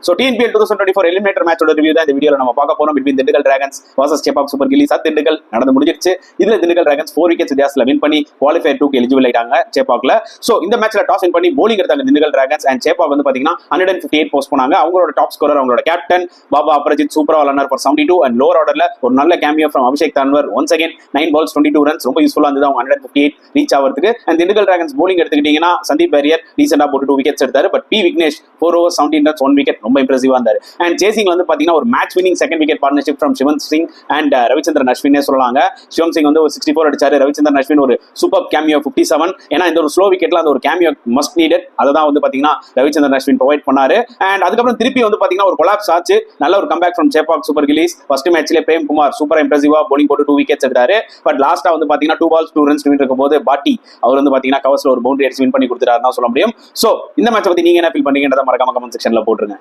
So TNPL 2024 eliminator மேட்சோட review தான் இந்த வீடியோல நம்ம பார்க்க போறோம். Between Dindigul dragons versus Chepauk super gillies. Dindigul நடந்து முடிஞ்சிருச்சு. இதுல திண்டுக்கல் டிராகன்ஸ் 4 விக்கெட்ஸ் வித்தியாசத்துல வின் பண்ணி குவாலிஃபயர் 2க்கு எலிஜிபிள் ஆயிட்டாங்க சேப்பாக்ல. ஸோ இந்த மேட்ச்ல டாஸ் வின் பண்ணி போலிங் எடுத்தாங்க திண்டுக்கல் டிராகன்ஸ். அண்ட் சேப்பாக் வந்து பாத்தீங்கன்னா 158 போஸ்ட் பண்ணாங்க. அவங்களோட டாப் ஸ்கோரர் அவங்களோட கேப்டன் பாபா அபரஜித் சூப்பரா விளையாடுனார் ஃபார் 72. அண்ட் லோவர் ஆர்டர்ல ஒரு நல்ல cameo from Abhishek Tanwar. Once again 9 balls 22 runs ரொம்ப யூஸ்ஃபுல்லா இருந்தது அவங்க 158 ரீச் ஆகிறதுக்கு. அண்ட் திண்டுக்கல் டிராகன்ஸ் போலிங் எடுத்துக்கிட்டீங்கன்னா சந்தீப் வாரியர் ரீசெண்டா போட்டு 2 விக்கெட்ஸ் எடுத்தாரு. But P Vignesh 4 overs 17 runs 1 wicket ரொம்ப இம்ப்ரெசிவா இருந்தாரு. அண்ட் சேசிங் வந்து பாத்தீங்கன்னா ஒரு match winning second wicket partnership from Shivam Singh and Ravichandran அஸ்வினே சொல்லலாங்க. சிவம் சிங் வந்து ஒரு 64 அடிச்சாரு. ரவிச்சந்திரன் அஸ்வின் ஒரு சூப்பர் கேமியோ 57. ஏன்னா இந்த ஒரு ஸ்லோ விக்கெட்ல அந்த ஒரு கேமியோ மஸ்ட் நீடட். அதான் வந்து பாத்தீங்கன்னா ரவிச்சந்திரன் அஸ்வின் ப்ரொவைட் பண்ணாரு. அண்ட் அதுக்கப்புறம் திருப்பி வந்து பாத்தீங்கன்னா ஒரு கொலாப்ஸ் ஆச்சு. நல்ல ஒரு comeback from Chepauk super gillies. First மேட்ச்ல பிரேம் குமார் சூப்பர் இம்ப்ரெசிவா போலிங் போட்டு 2 விக்கெட்ஸ் எடுத்தாரு. பட் லாஸ்டா வந்து பாத்தீங்கன்னா 2 balls 2 runs இருக்கும் போது பாட்டி அவர் வந்து பாத்தீங்கன்னா கவர்ஸ்ல ஒரு பவுண்டரி அடிச்சு வின் பண்ணி கொடுத்துட்டாருன்னு சொல்ல முடியும். சோ இந்த மேட்ச் பத்தி நீங்க என்ன ஃபீல் பண்ணீங்கன்றத மறக்காம கமெண்ட் செக்ஷன்ல போட்டுருங்க.